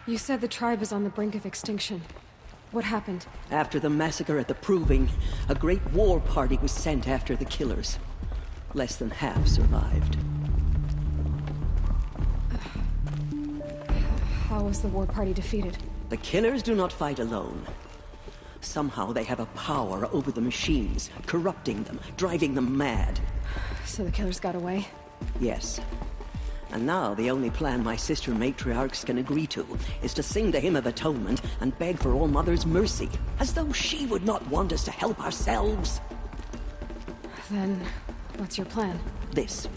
You said the tribe is on the brink of extinction. What happened? After the massacre at the Proving, a great war party was sent after the killers. Less than half survived. How was the war party defeated? The killers do not fight alone. Somehow they have a power over the machines, corrupting them, driving them mad. So the killers got away? Yes. And now the only plan my sister matriarchs can agree to is to sing the Hymn of Atonement and beg for All Mother's mercy, as though she would not want us to help ourselves. Then, what's your plan? This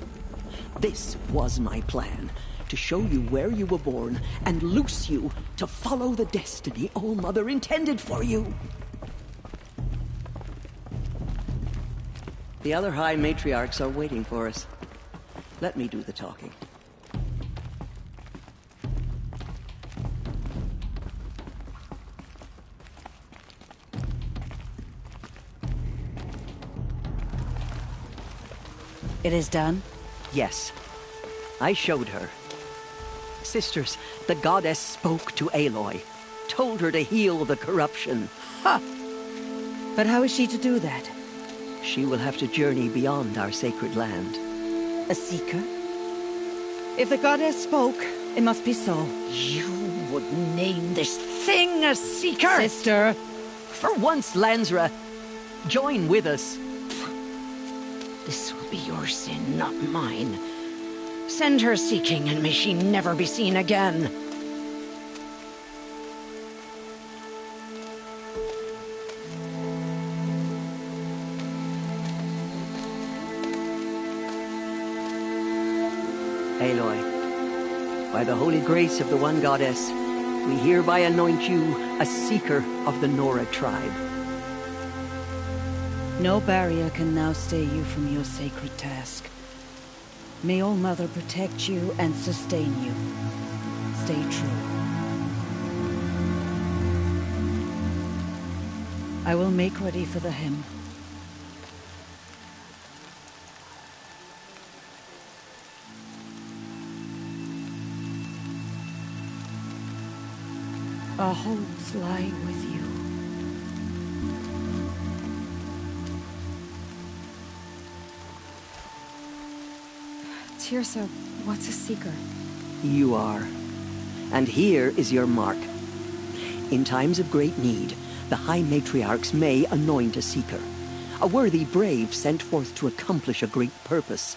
was my plan. To show you where you were born and loose you to follow the destiny All Mother intended for you. The other High Matriarchs are waiting for us. Let me do the talking. It is done? Yes. I showed her. Sisters, the goddess spoke to Aloy. Told her to heal the corruption. Ha! But how is she to do that? She will have to journey beyond our sacred land. A seeker? If the goddess spoke, it must be so. You would name this thing a seeker? Sister! For once, Lansra, join with us. This will be your sin, not mine. Send her seeking, and may she never be seen again. Aloy, by the holy grace of the One Goddess, we hereby anoint you a seeker of the Nora tribe. No barrier can now stay you from your sacred task. May All Mother protect you and sustain you. Stay true. I will make ready for the hymn. Our hopes lie with you. Tirsa, what's a seeker? You are. And here is your mark. In times of great need, the High Matriarchs may anoint a seeker. A worthy brave sent forth to accomplish a great purpose.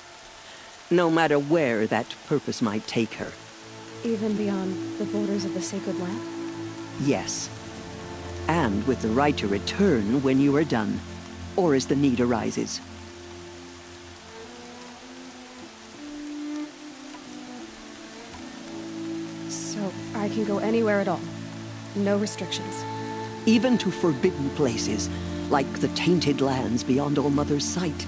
No matter where that purpose might take her. Even beyond the borders of the sacred land? Yes. And with the right to return when you are done, or as the need arises. So, I can go anywhere at all? No restrictions? Even to forbidden places, like the tainted lands beyond All Mother's sight.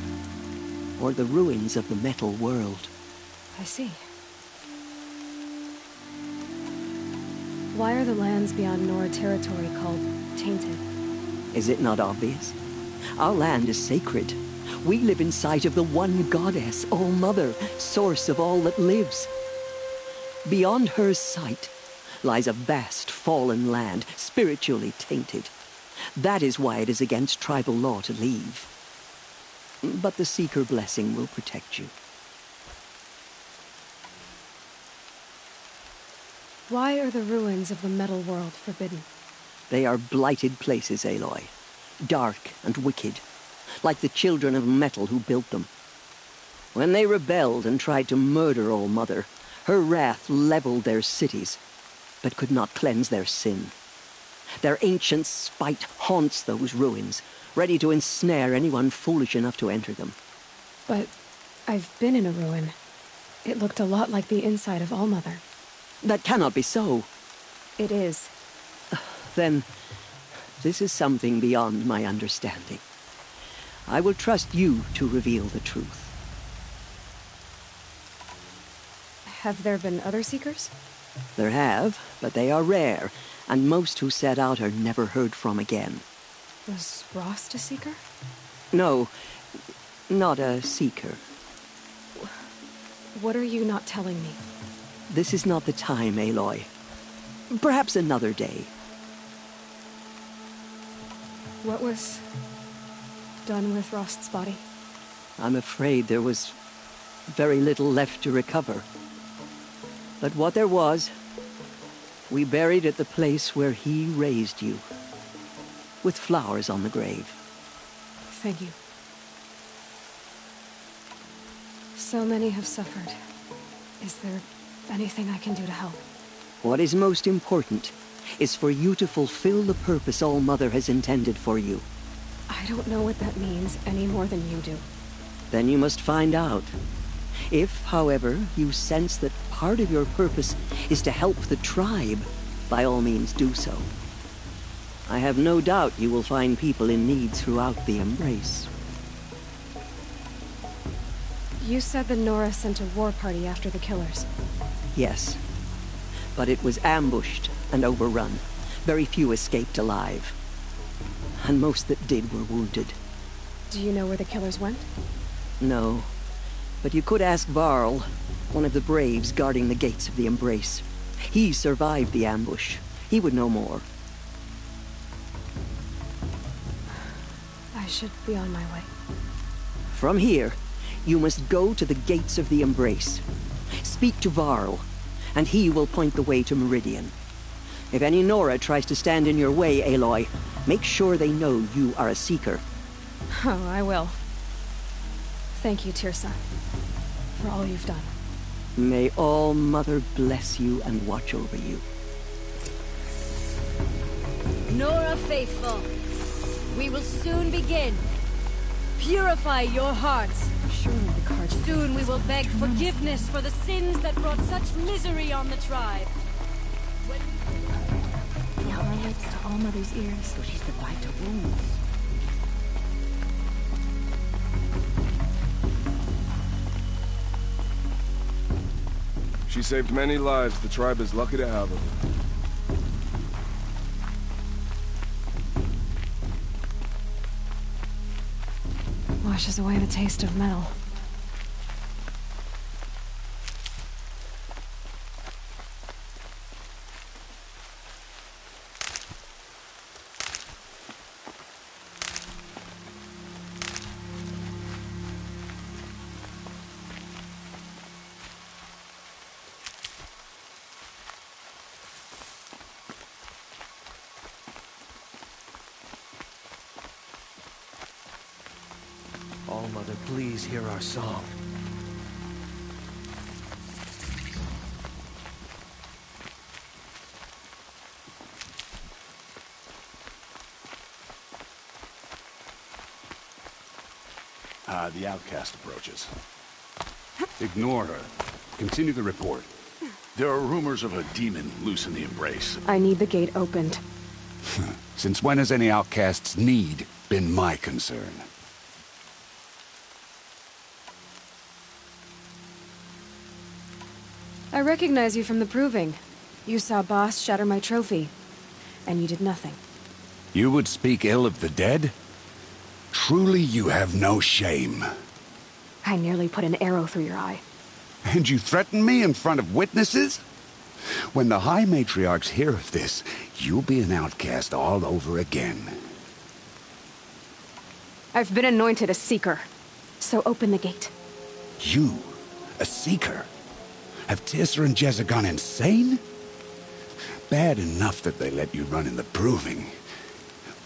Or the ruins of the metal world. I see. Why are the lands beyond Nora territory called tainted? Is it not obvious? Our land is sacred. We live in sight of the One Goddess, All Mother, source of all that lives. Beyond her sight lies a vast fallen land, spiritually tainted. That is why it is against tribal law to leave. But the Seeker blessing will protect you. Why are the ruins of the metal world forbidden? They are blighted places, Aloy. Dark and wicked, like the children of metal who built them. When they rebelled and tried to murder All Mother, her wrath leveled their cities, but could not cleanse their sin. Their ancient spite haunts those ruins, ready to ensnare anyone foolish enough to enter them. But I've been in a ruin. It looked a lot like the inside of All Mother. That cannot be so. It is. Then, this is something beyond my understanding. I will trust you to reveal the truth. Have there been other Seekers? There have, but they are rare, and most who set out are never heard from again. Was Rost a Seeker? No, not a Seeker. What are you not telling me? This is not the time, Aloy. Perhaps another day. What was done with Rost's body? I'm afraid there was very little left to recover. But what there was, we buried at the place where he raised you, with flowers on the grave. Thank you. So many have suffered. Is there anything I can do to help? What is most important is for you to fulfill the purpose All-Mother has intended for you. I don't know what that means any more than you do. Then you must find out. If, however, you sense that part of your purpose is to help the tribe, by all means do so. I have no doubt you will find people in need throughout the Embrace. You said the Nora sent a war party after the killers. Yes. But it was ambushed and overrun. Very few escaped alive. And most that did were wounded. Do you know where the killers went? No. But you could ask Varl, one of the braves guarding the gates of the Embrace. He survived the ambush. He would know more. I should be on my way. From here, you must go to the gates of the Embrace. Speak to Varl, and he will point the way to Meridian. If any Nora tries to stand in your way, Aloy, make sure they know you are a Seeker. Oh, I will. Thank you, Tirsa, for all you've done. May All-Mother bless you and watch over you. Nora faithful, we will soon begin. Purify your hearts. Surely the cards... Soon we will beg forgiveness for the sins that brought such misery on the tribe. The highlights to All-Mother's ears. So she's the bite of wounds. She saved many lives. The tribe is lucky to have her. Washes away the taste of metal. All-Mother, please hear our song. The outcast approaches. Ignore her. Continue the report. There are rumors of a demon loose in the Embrace. I need the gate opened. Since when has any outcast's need been my concern? I recognize you from the Proving. You saw Boss shatter my trophy, and you did nothing. You would speak ill of the dead? Truly you have no shame. I nearly put an arrow through your eye. And you threaten me in front of witnesses? When the High Matriarchs hear of this, you'll be an outcast all over again. I've been anointed a Seeker, so open the gate. You? A Seeker? Have Tirsa and Jezza gone insane? Bad enough that they let you run in the Proving.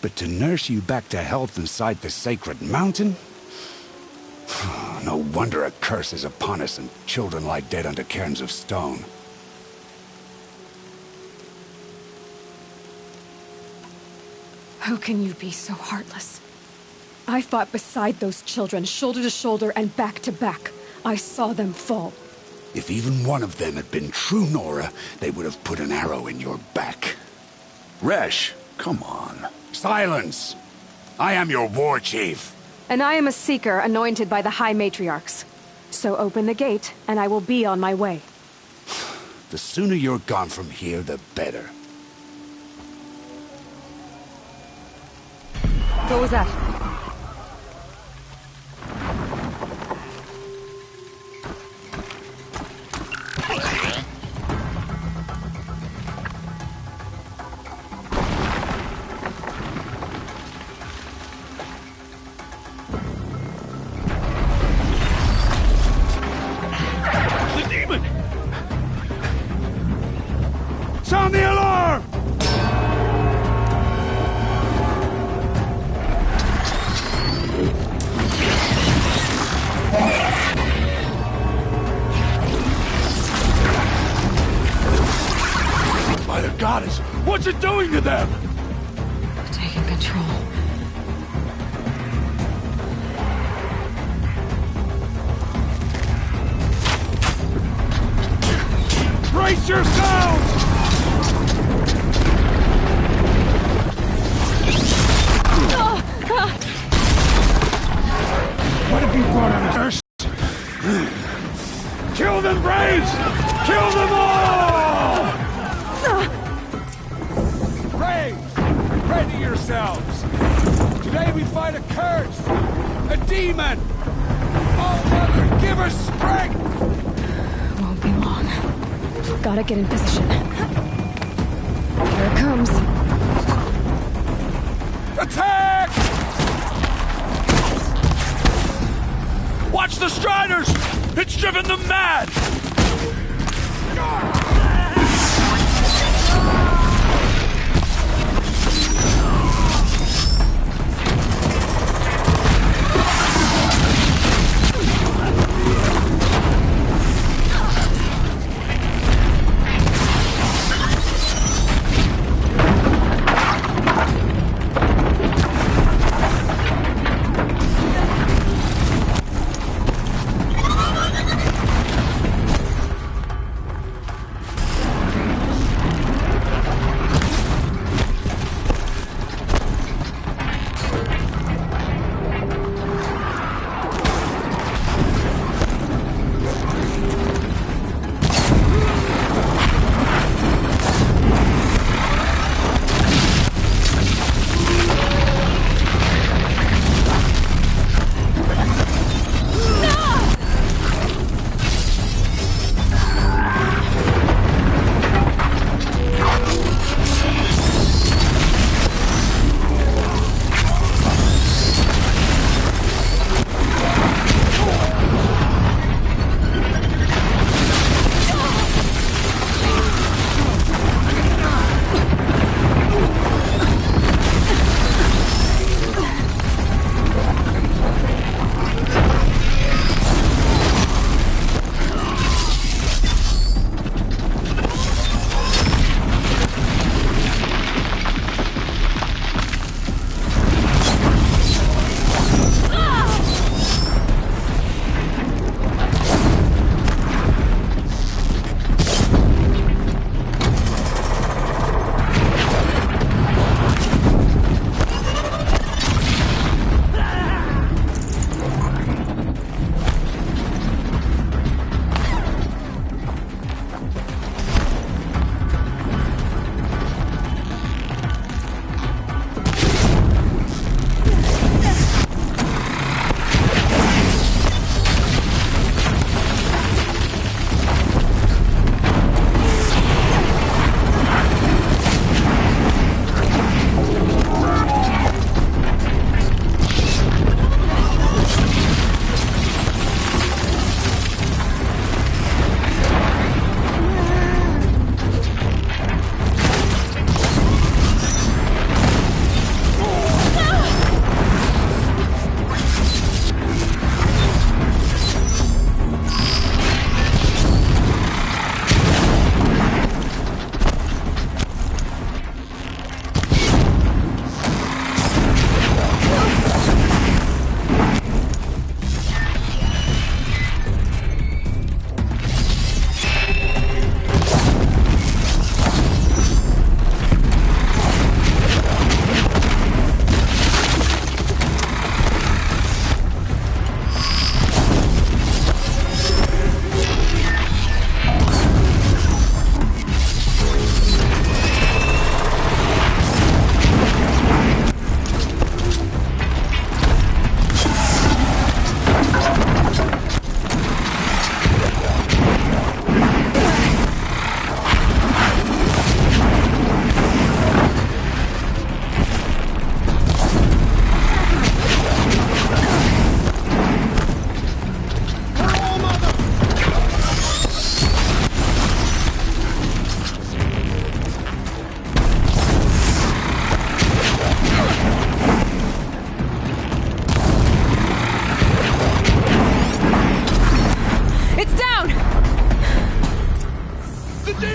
But to nurse you back to health inside the sacred mountain? No wonder a curse is upon us and children lie dead under cairns of stone. How can you be so heartless? I fought beside those children, shoulder to shoulder and back to back. I saw them fall. If even one of them had been true Nora, they would have put an arrow in your back. Resh, come on. Silence! I am your war chief. And I am a Seeker anointed by the High Matriarchs. So open the gate, and I will be on my way. The sooner you're gone from here, the better. What was that? What's it doing to them? Taking control. Brace yourselves! What have you brought on us? Kill them, Braves! Kill them all! Braves, ready yourselves! Today we fight a curse! A demon! Oh, Mother, give us strength! Won't be long. Gotta get in position. Here it comes. Attack! Watch the Striders! It's driven them mad!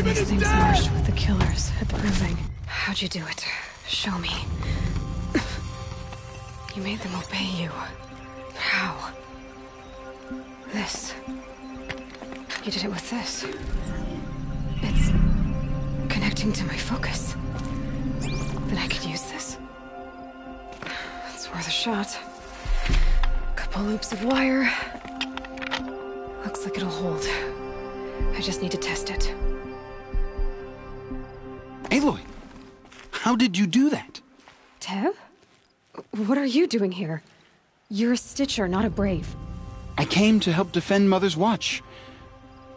These things merged with the killers at the proving. How'd you do it? Show me. You made them obey you. How? This. You did it with this. It's connecting to my focus. Then I could use this. It's worth a shot. Couple loops of wire. Looks like it'll hold. I just need to test it. Aloy, how did you do that? Teb? What are you doing here? You're a Stitcher, not a Brave. I came to help defend Mother's Watch,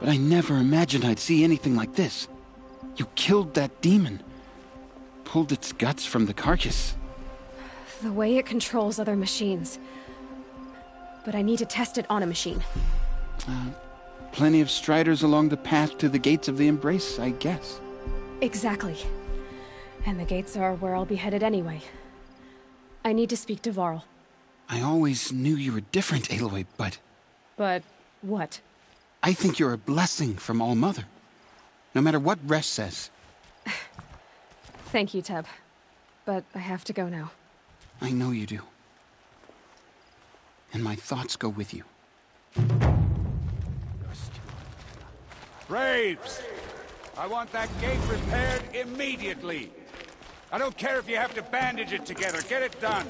but I never imagined I'd see anything like this. You killed that demon, pulled its guts from the carcass. The way it controls other machines. But I need to test it on a machine. Plenty of striders along the path to the gates of the Embrace, I guess. Exactly. And the gates are where I'll be headed anyway. I need to speak to Varl. I always knew you were different, Aloy, but... But what? I think you're a blessing from All-Mother. No matter what Resh says. Thank you, Teb. But I have to go now. I know you do. And my thoughts go with you. Braves! I want that gate repaired immediately. I don't care if you have to bandage it together. Get it done.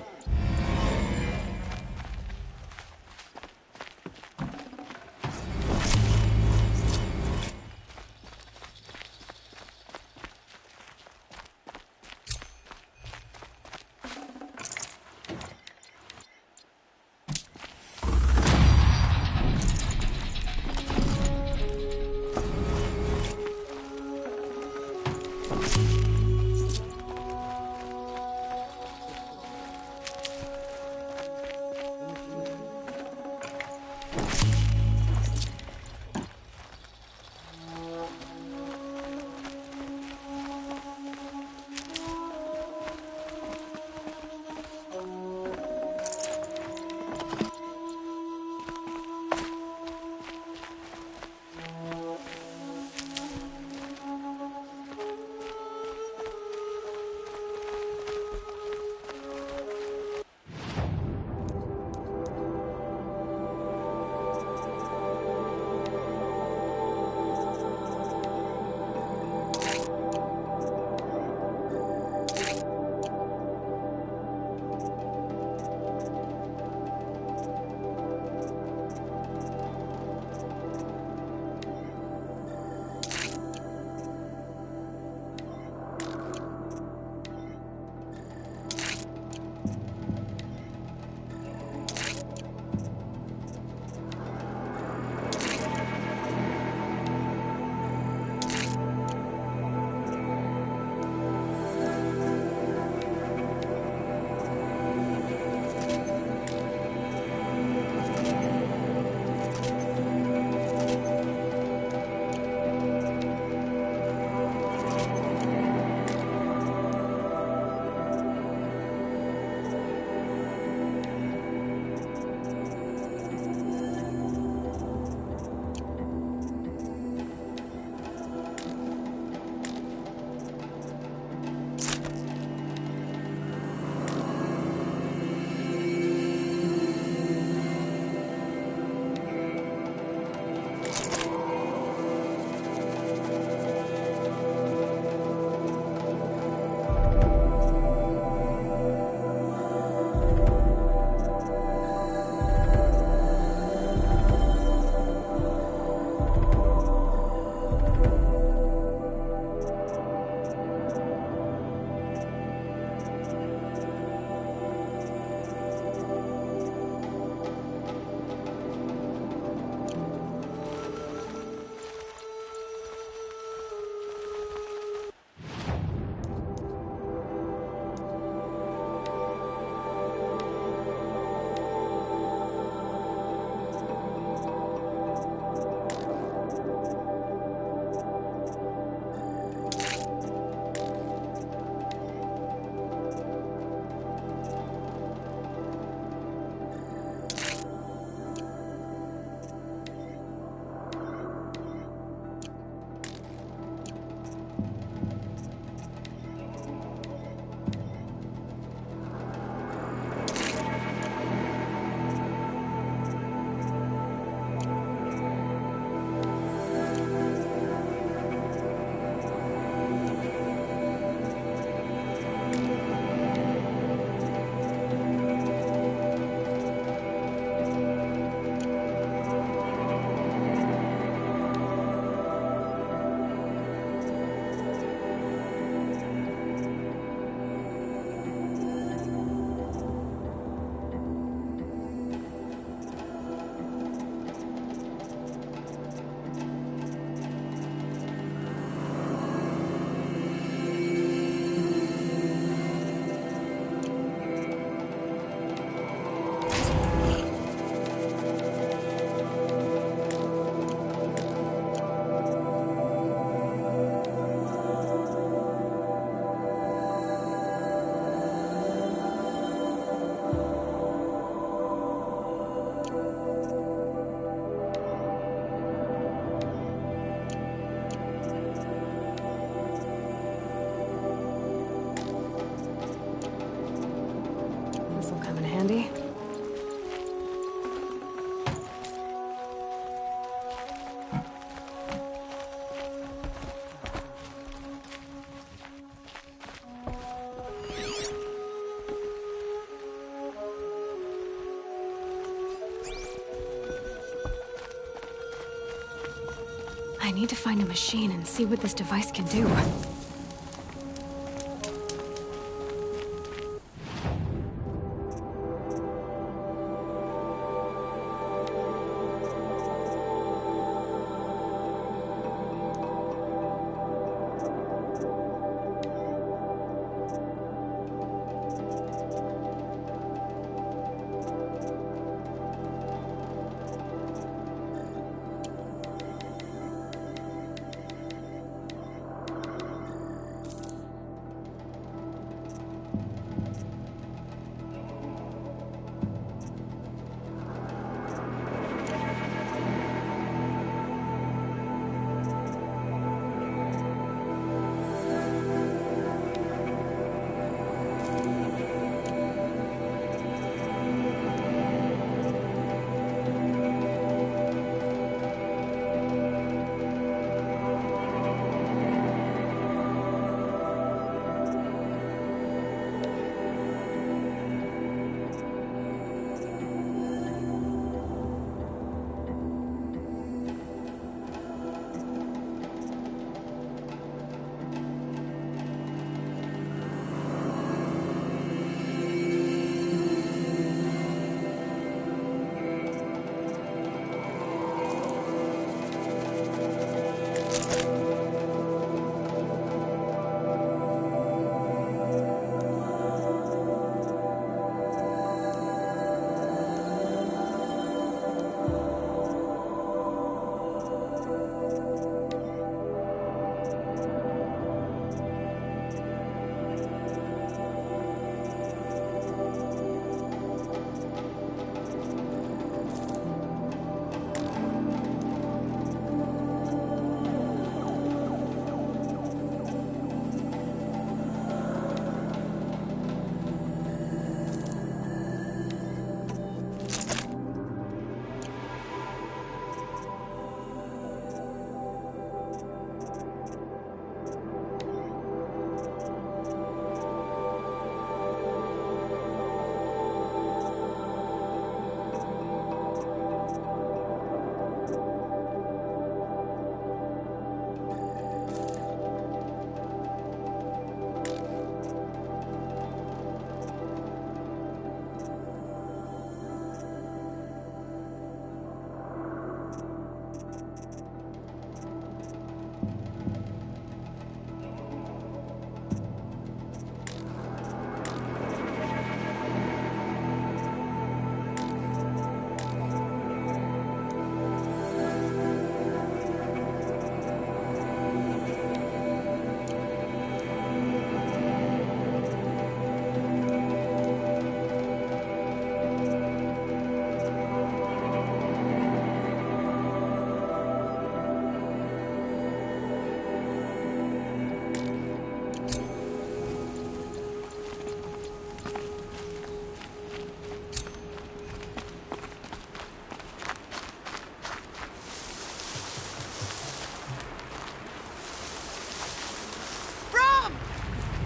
I need to find a machine and see what this device can do.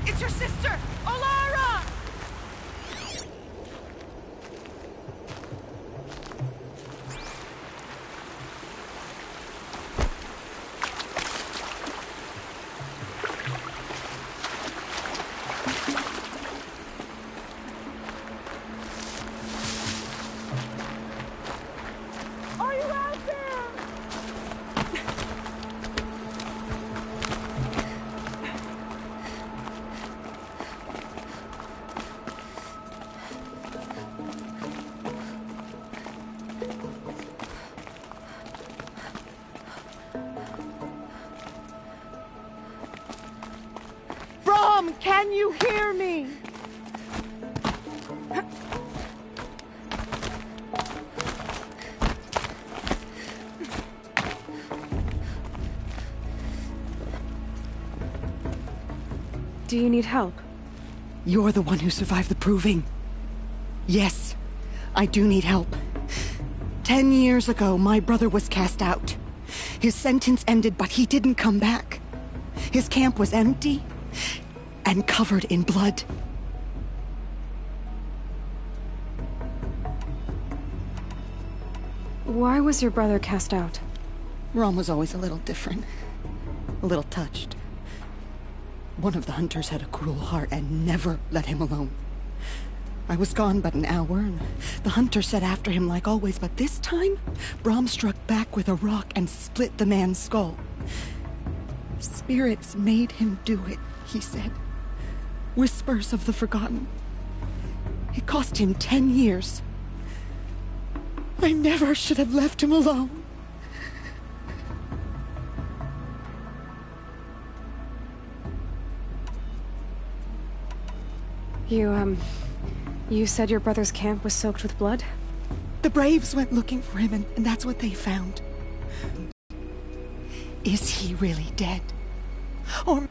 It's your sister, Olara! Are you out there? Can you hear me? Do you need help? You're the one who survived the proving. Yes, I do need help. 10 years ago, my brother was cast out. His sentence ended, but he didn't come back. His camp was empty and covered in blood. Why was your brother cast out? Rom was always a little different. A little touched. One of the hunters had a cruel heart and never let him alone. I was gone but an hour, and the hunter set after him like always, but this time, Brom struck back with a rock and split the man's skull. Spirits made him do it, he said. Whispers of the forgotten. It cost him 10 years. I never should have left him alone. You said your brother's camp was soaked with blood? The Braves went looking for him, and that's what they found. Is he really dead? Or...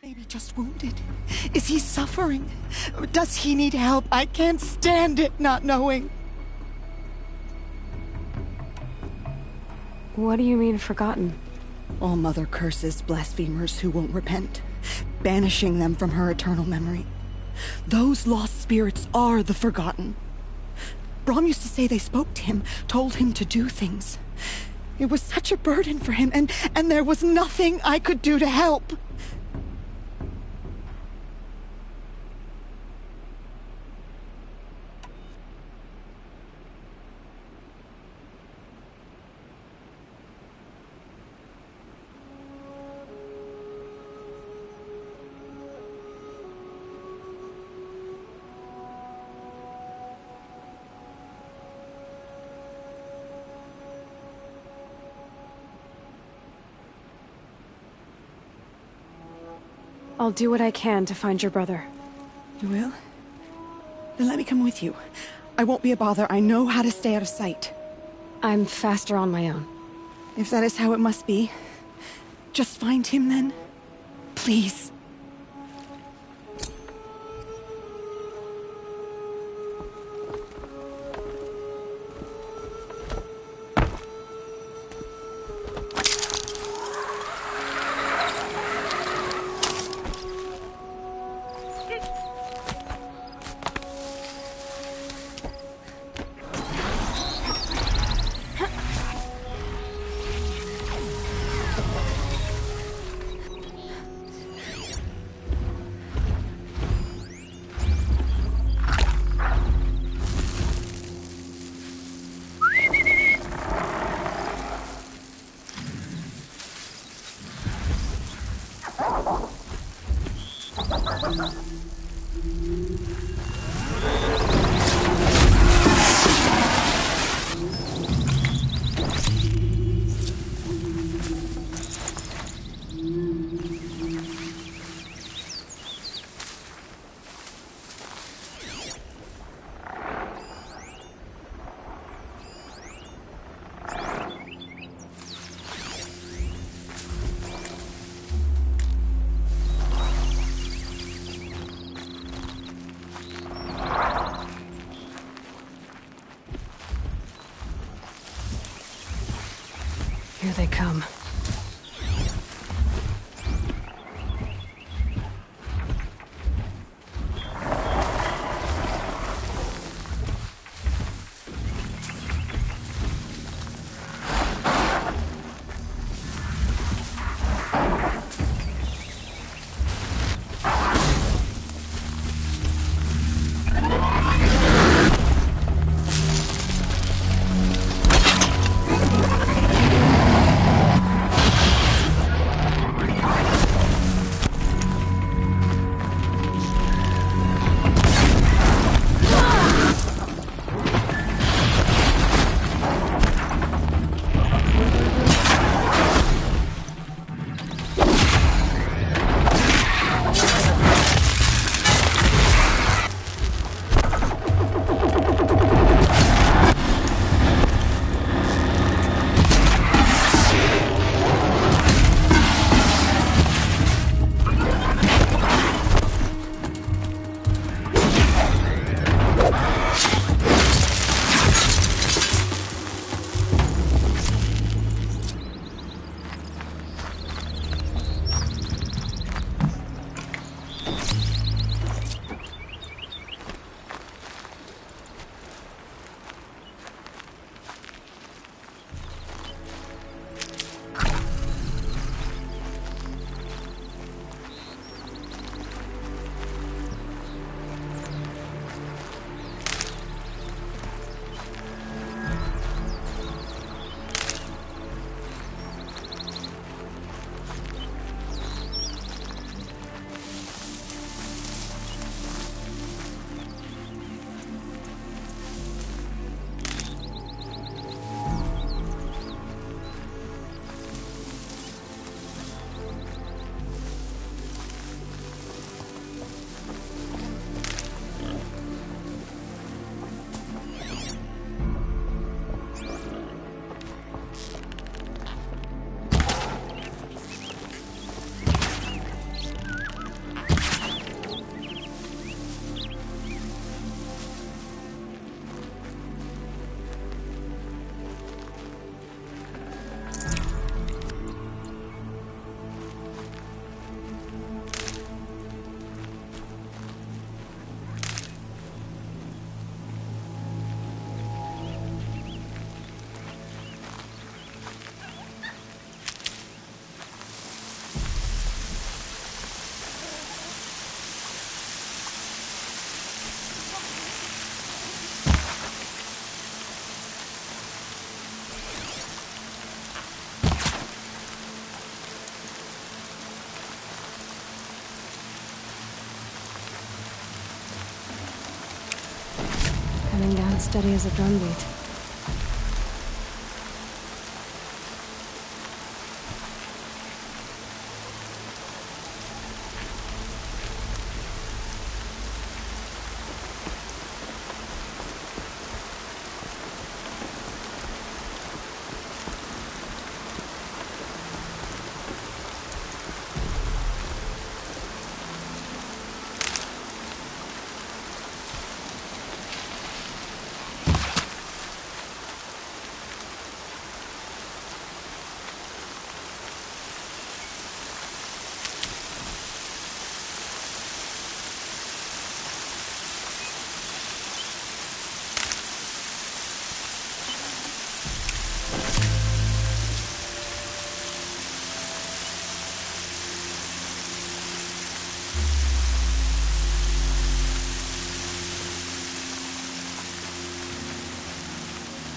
maybe just wounded. Is he suffering? Does he need help? I can't stand it not knowing. What do you mean, forgotten? All Mother curses blasphemers who won't repent, banishing them from her eternal memory. Those lost spirits are the forgotten. Brom used to say they spoke to him, told him to do things. It was such a burden for him, and there was nothing I could do to help. I'll do what I can to find your brother. You will? Then let me come with you. I won't be a bother. I know how to stay out of sight. I'm faster on my own. If that is how it must be, just find him then. Please. Here they come. Coming down steady as a drumbeat.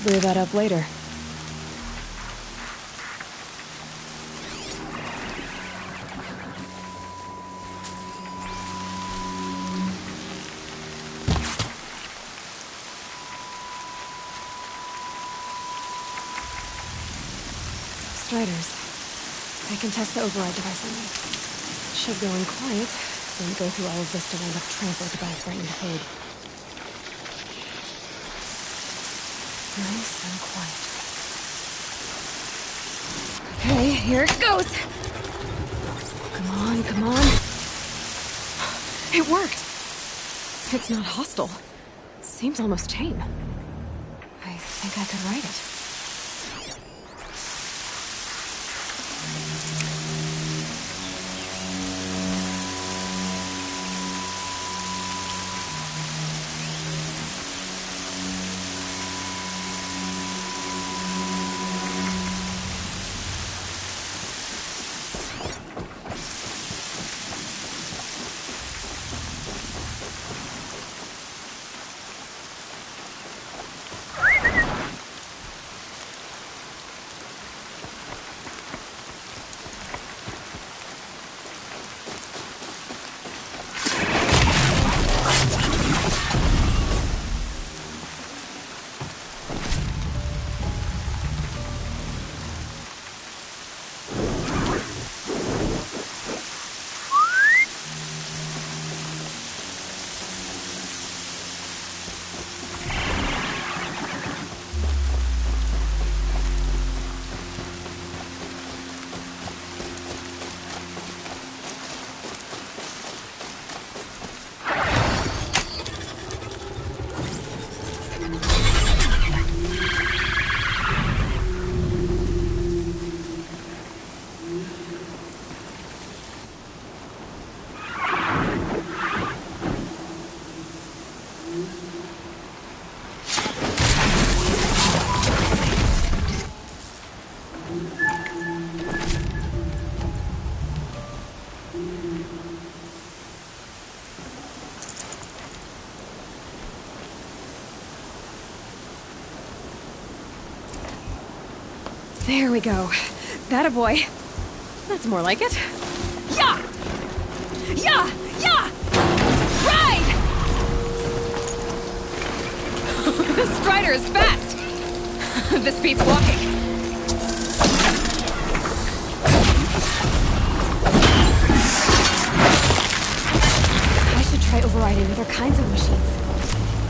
clear that up later. Striders. I can test the override device on them. Should go in quiet. Don't go through all of this to wind up trampled by a frightened code. Nice and quiet. Okay, here it goes! Come on, come on. It worked! It's not hostile. Seems almost tame. I think I could write it. There we go. That a boy. That's more like it. Yeah! Yeah! Yeah! Ride! This Strider is fast! This beats walking. I should try overriding other kinds of machines.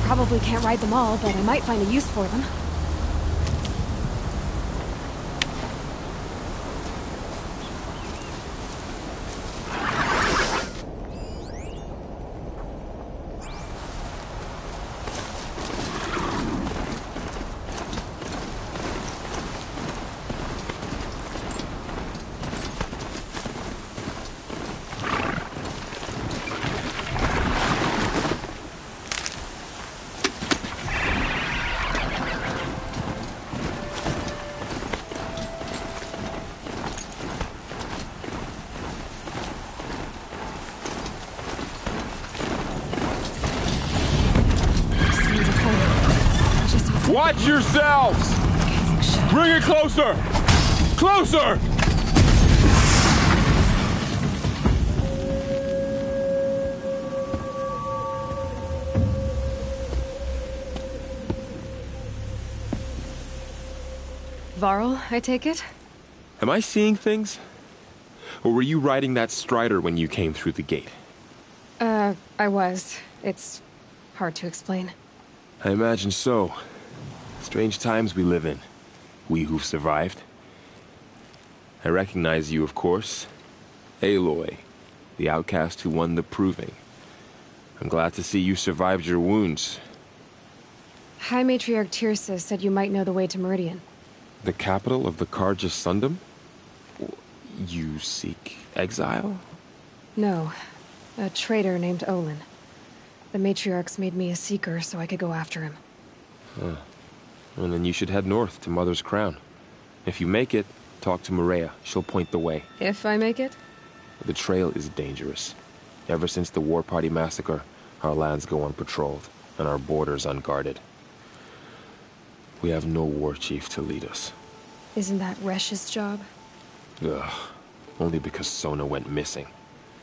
Probably can't ride them all, but I might find a use for them. Watch yourselves! Bring it closer! Closer! Varl, I take it? Am I seeing things? Or were you riding that Strider when you came through the gate? I was. It's hard to explain. I imagine so. Strange times we live in. We who've survived. I recognize you, of course. Aloy, the outcast who won the proving. I'm glad to see you survived your wounds. High Matriarch Tirsa said you might know the way to Meridian. The capital of the Carja Sundom? You seek exile? No. A traitor named Olin. The Matriarchs made me a seeker so I could go after him. Huh. And then you should head north to Mother's Crown. If you make it, talk to Maria. She'll point the way. If I make it? The trail is dangerous. Ever since the War Party massacre, our lands go unpatrolled, and our borders unguarded. We have no war chief to lead us. Isn't that Resh's job? Ugh. Only because Sona went missing.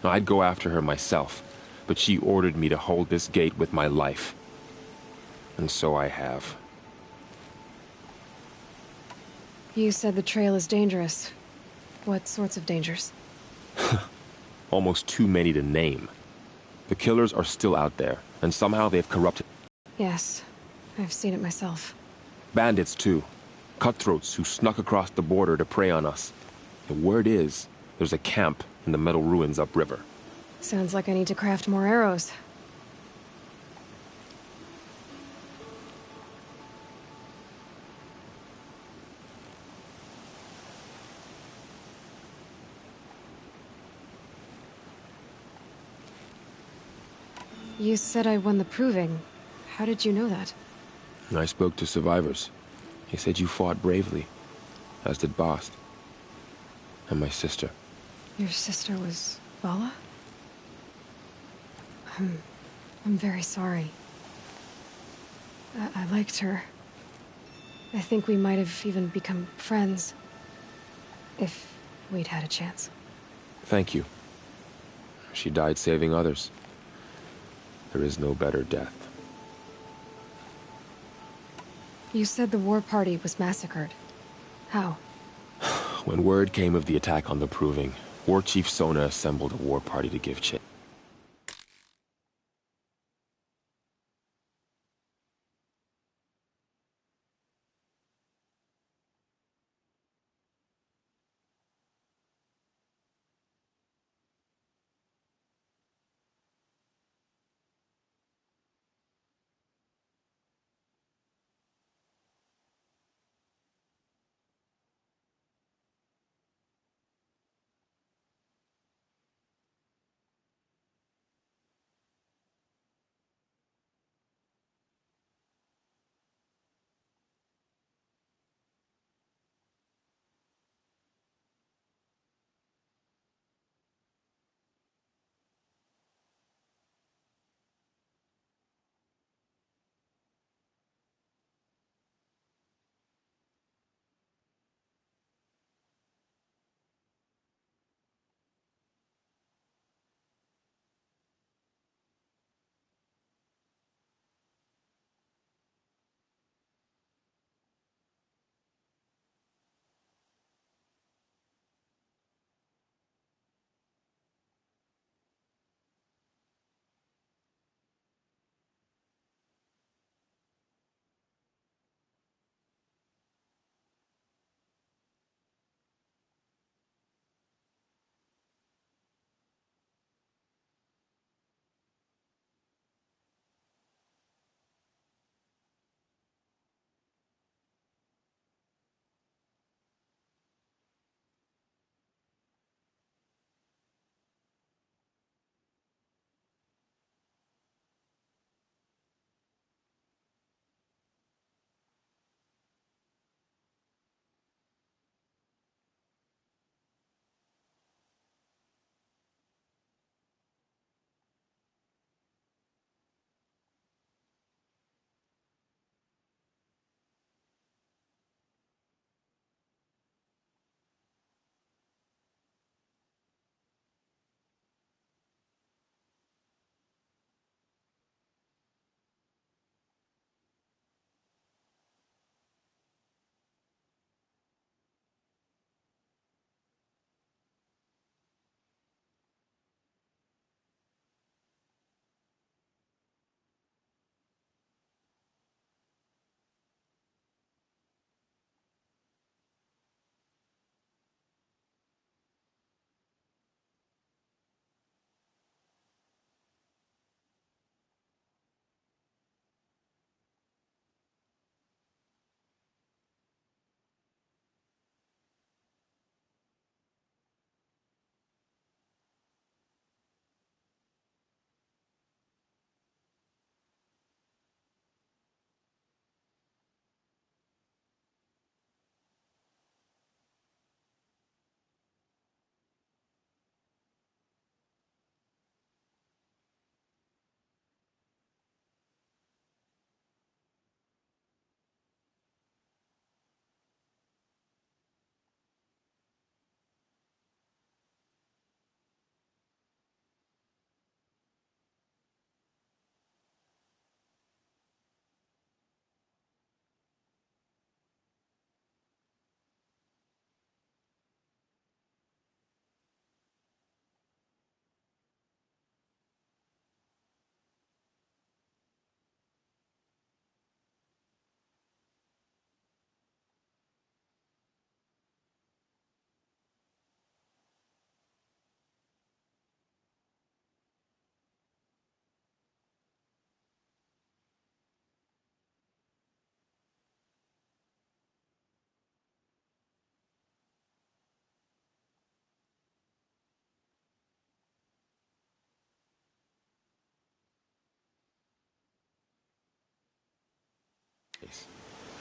Now, I'd go after her myself, but she ordered me to hold this gate with my life. And so I have. You said the trail is dangerous. What sorts of dangers? Almost too many to name. The killers are still out there, and somehow they've corrupted... Yes, I've seen it myself. Bandits, too. Cutthroats who snuck across the border to prey on us. The word is, there's a camp in the metal ruins upriver. Sounds like I need to craft more arrows. You said I won the proving. How did you know that? I spoke to survivors. They said you fought bravely, as did Bast. And my sister. Your sister was Vala? I'm very sorry. I liked her. I think we might have even become friends. If we'd had a chance. Thank you. She died saving others. There is no better death. You said the war party was massacred. How? When word came of the attack on the Proving, War Chief Sona assembled a war party to give chase.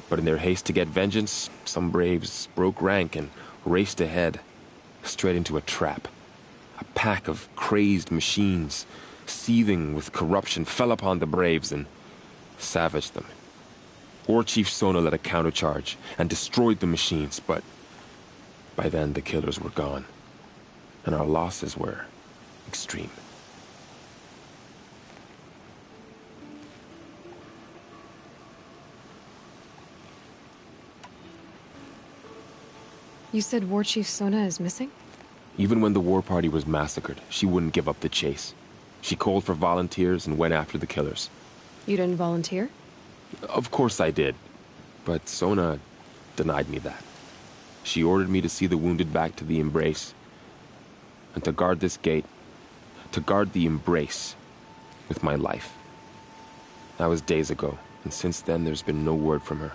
But in their haste to get vengeance, some braves broke rank and raced ahead, straight into a trap. A pack of crazed machines, seething with corruption, fell upon the braves and savaged them. War Chief Sona led a countercharge and destroyed the machines, but by then the killers were gone, and our losses were extreme. You said War Chief Sona is missing? Even when the war party was massacred, she wouldn't give up the chase. She called for volunteers and went after the killers. You didn't volunteer? Of course I did, but Sona denied me that. She ordered me to see the wounded back to the Embrace, and to guard this gate, to guard the Embrace with my life. That was days ago, and since then there's been no word from her.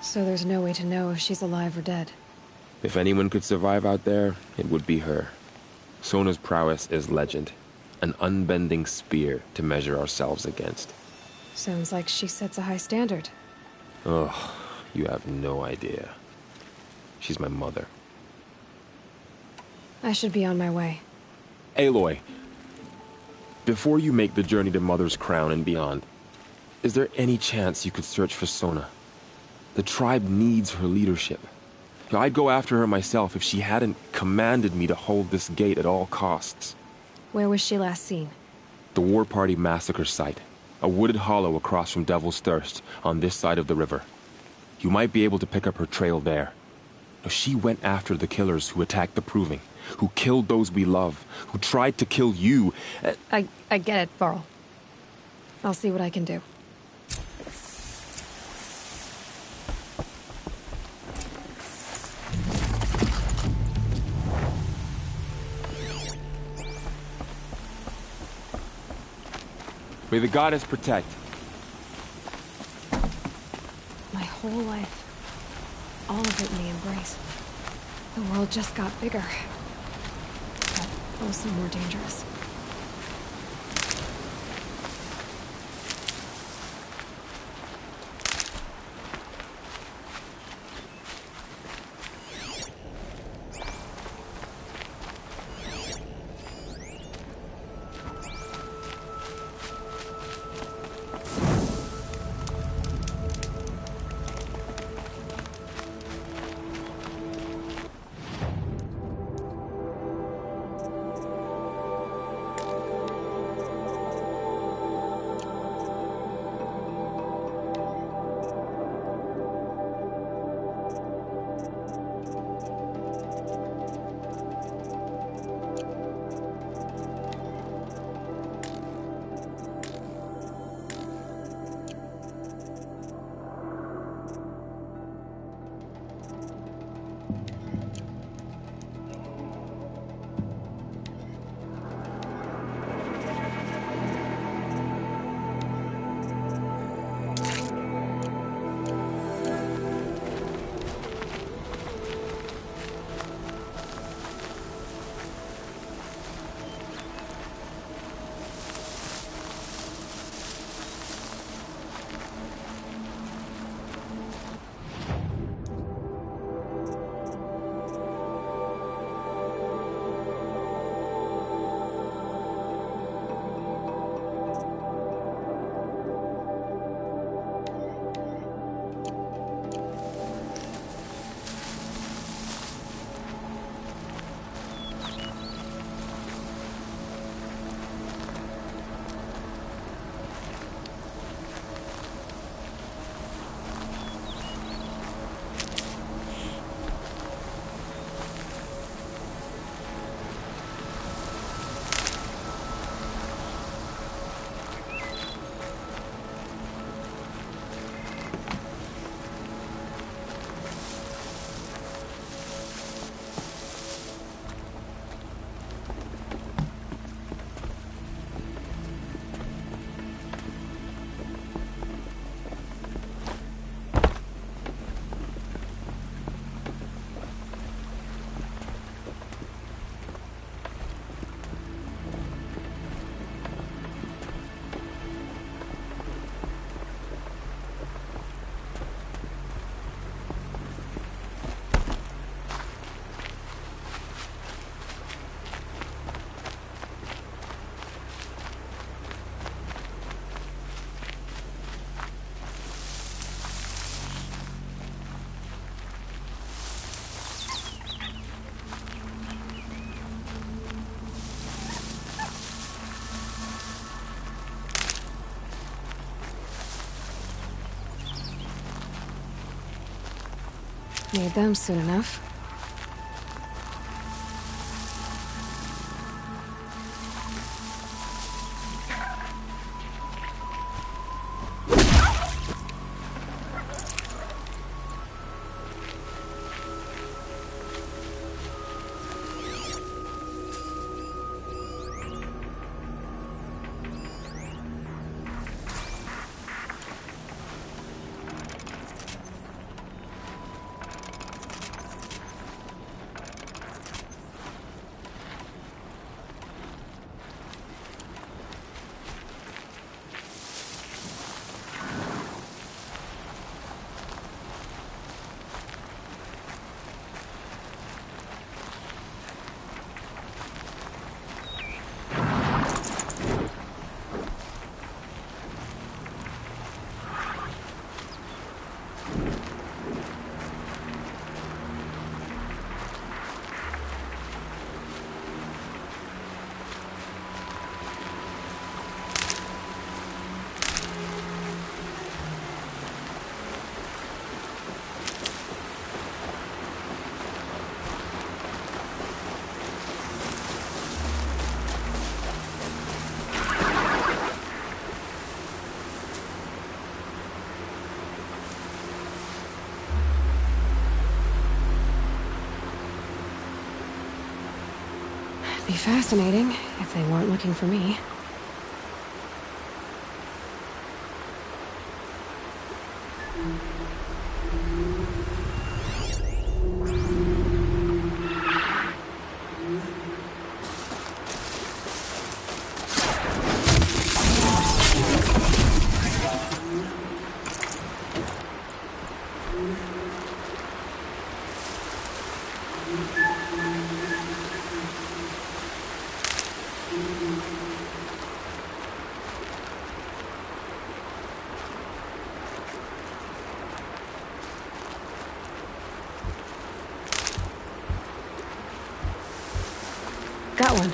So there's no way to know if she's alive or dead. If anyone could survive out there, it would be her. Sona's prowess is legend, an unbending spear to measure ourselves against. Sounds like she sets a high standard. Oh, you have no idea. She's my mother. I should be on my way. Aloy, before you make the journey to Mother's Crown and beyond, is there any chance you could search for Sona? The tribe needs her leadership. I'd go after her myself if she hadn't commanded me to hold this gate at all costs. Where was she last seen? The War Party massacre site. A wooded hollow across from Devil's Thirst, on this side of the river. You might be able to pick up her trail there. She went after the killers who attacked the Proving, who killed those we love, who tried to kill you. I get it, Varl. I'll see what I can do. May the goddess protect. My whole life. All of it in the Embrace. The world just got bigger. But also more dangerous. Need them soon enough. Be fascinating if they weren't looking for me. Got one.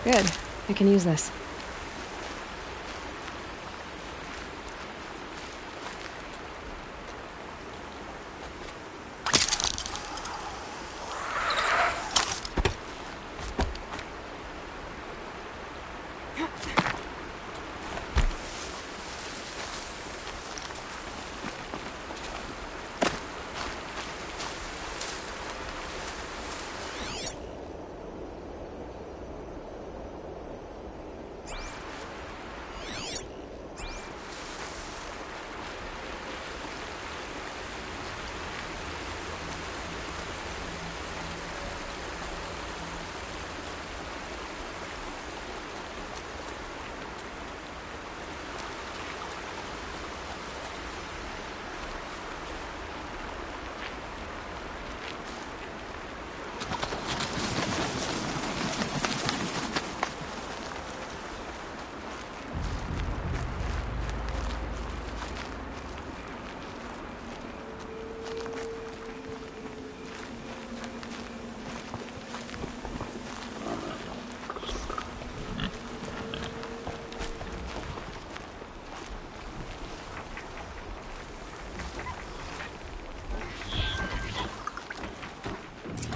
Good. I can use this.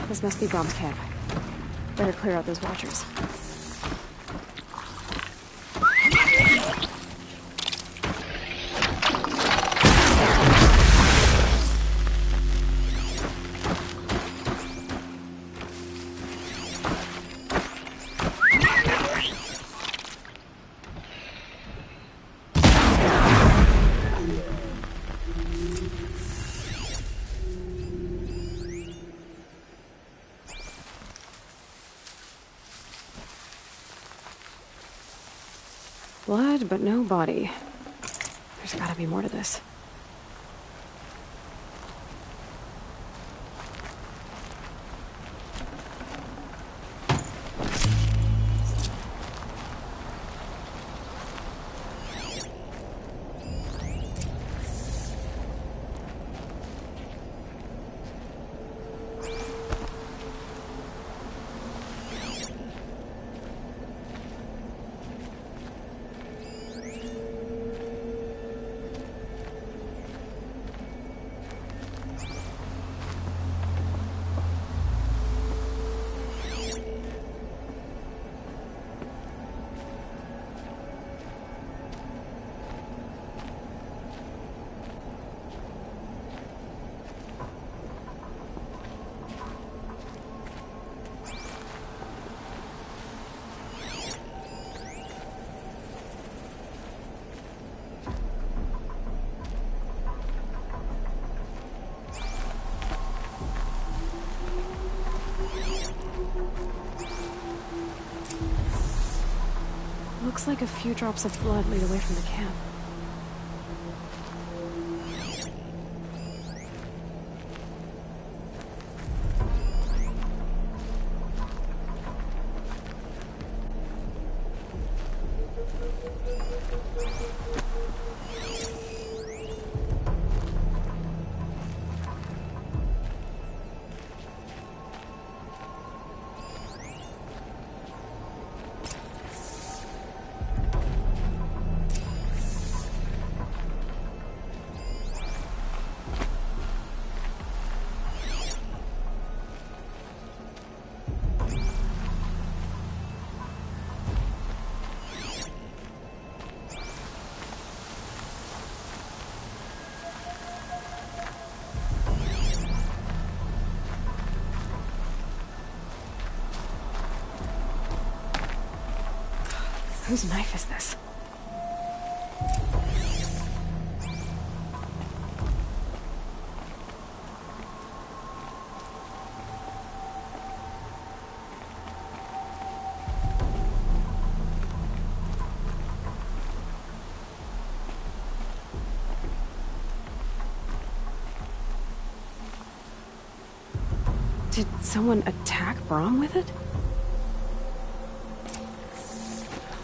This must be Brom's camp. Better clear out those watchers. Blood, but no body. There's gotta be more to this. Looks like a few drops of blood lead away from the camp. Whose knife is this? Did someone attack Brom with it?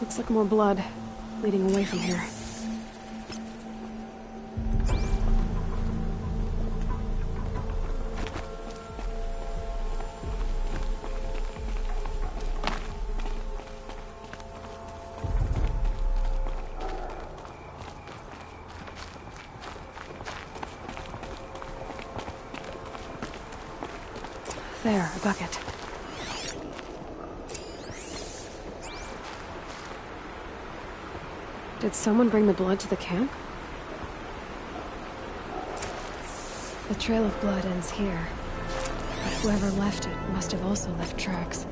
Looks like more blood leading away from here. There, a bucket. Did someone bring the blood to the camp? The trail of blood ends here, but whoever left it must have also left tracks.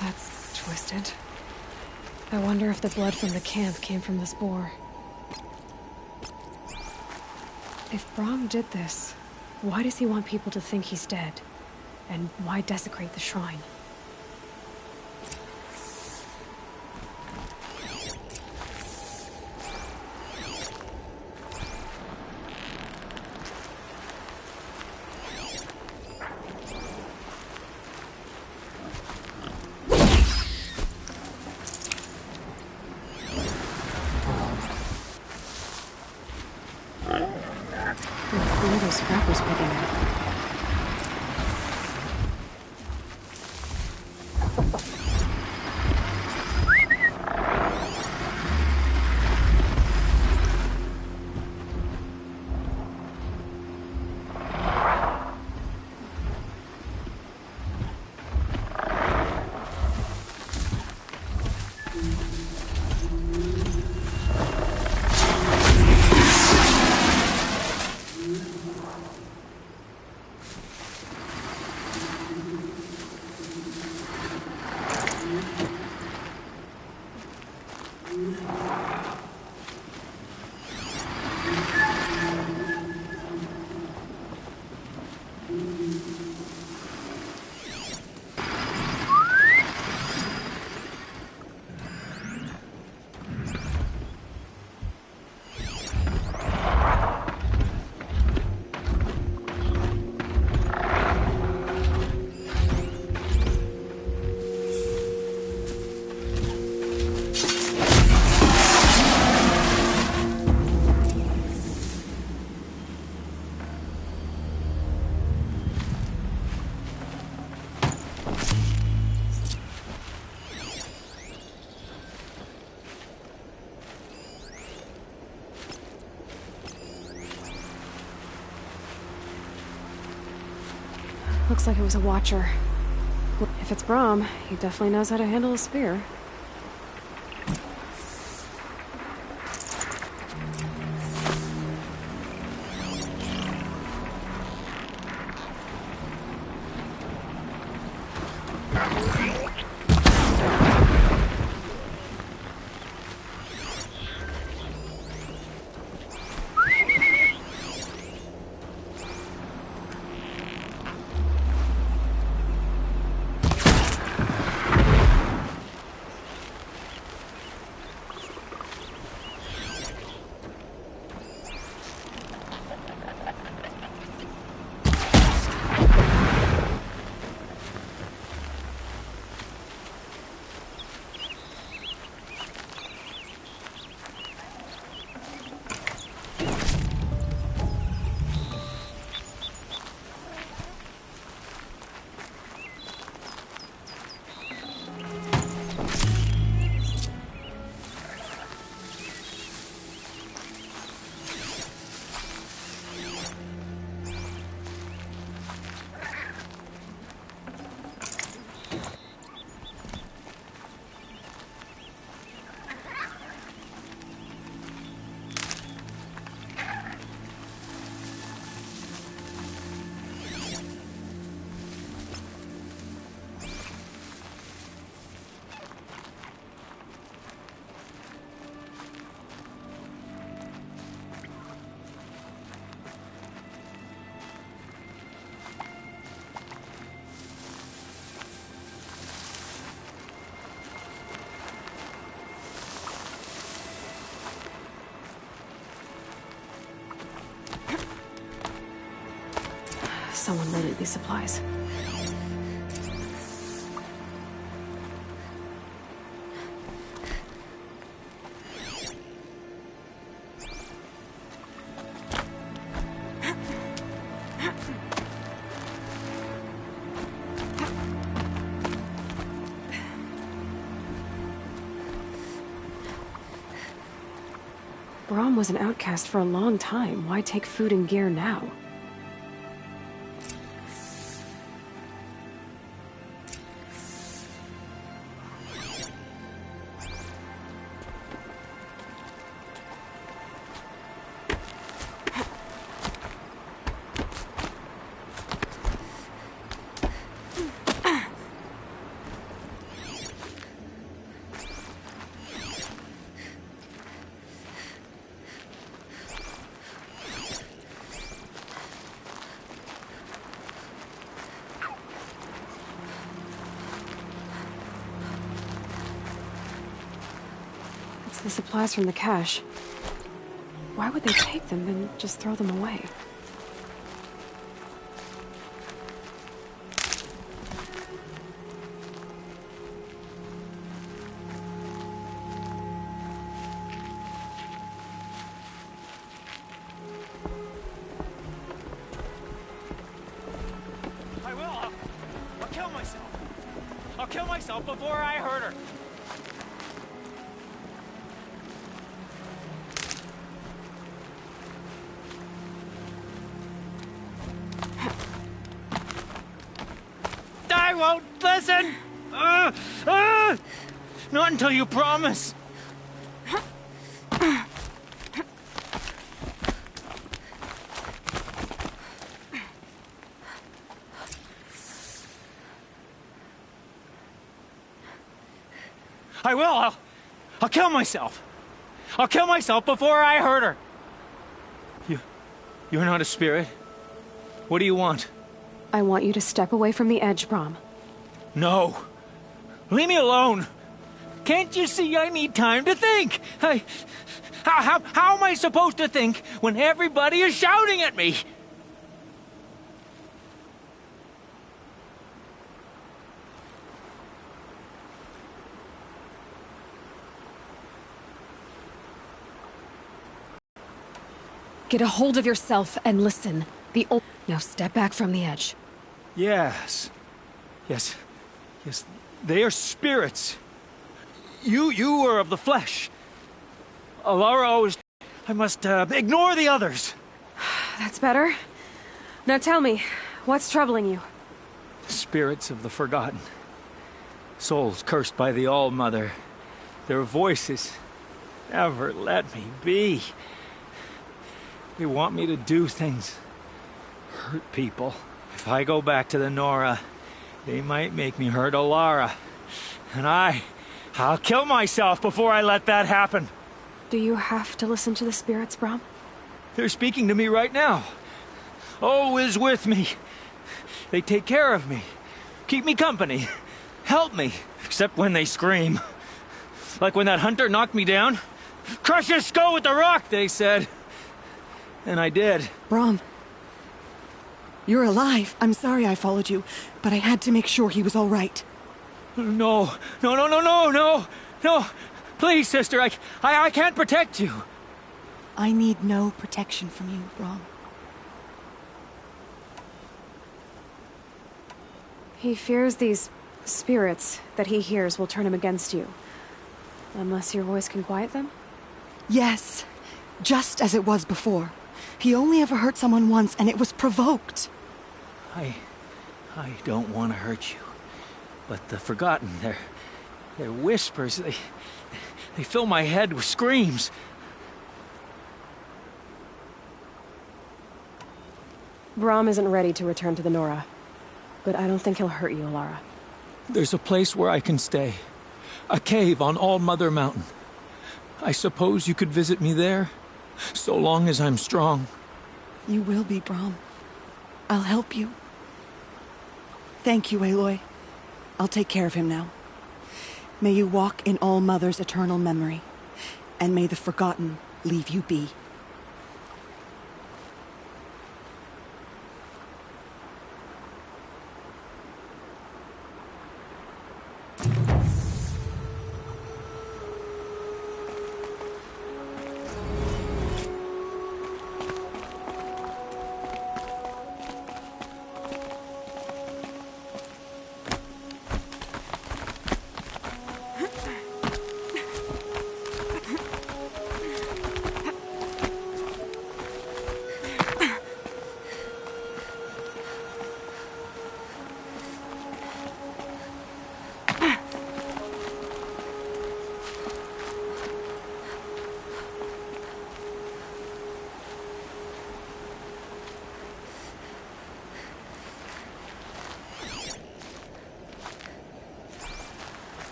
That's twisted. I wonder if the blood from the camp came from this boar. If Brahm did this, why does he want people to think he's dead? And why desecrate the shrine? Who are those scrappers picking up? Looks like it was a watcher. If it's Brahm, he definitely knows how to handle a spear. Someone loaded these supplies. Brahm was an outcast for a long time. Why take food and gear now? The supplies from the cache. Why would they take them and just throw them away? I will. I'll kill myself. I'll kill myself before I hurt her. I won't listen! Not until you promise. I will. I'll kill myself. I'll kill myself before I hurt her. You're not a spirit. What do you want? I want you to step away from the edge, Brahm. No. Leave me alone. Can't you see I need time to think? How am I supposed to think when everybody is shouting at me? Get a hold of yourself and listen. Now step back from the edge. Yes. They are spirits. You are of the flesh. Alara always... I must ignore the others. That's better. Now tell me, what's troubling you? Spirits of the forgotten. Souls cursed by the All-Mother. Their voices never let me be. They want me to do things, hurt people. If I go back to the Nora, they might make me hurt Alara. And I'll kill myself before I let that happen. Do you have to listen to the spirits, Brom? They're speaking to me right now. Oh is with me. They take care of me, keep me company, help me, except when they scream. Like when that hunter knocked me down. Crush his skull with the rock, they said. And I did. Brom, you're alive. I'm sorry I followed you, but I had to make sure he was all right. No. Please, sister, I can't protect you. I need no protection from you, Brom. He fears these spirits that he hears will turn him against you. Unless your voice can quiet them? Yes, just as it was before. He only ever hurt someone once, and it was provoked. I don't want to hurt you. But the Forgotten, their whispers, they fill my head with screams. Brom isn't ready to return to the Nora. But I don't think he'll hurt you, Alara. There's a place where I can stay. A cave on All-Mother Mountain. I suppose you could visit me there, so long as I'm strong. You will be, Brom. I'll help you. Thank you, Aloy. I'll take care of him now. May you walk in All-Mother's eternal memory, and may the Forgotten leave you be.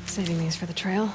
Saving these for the trail?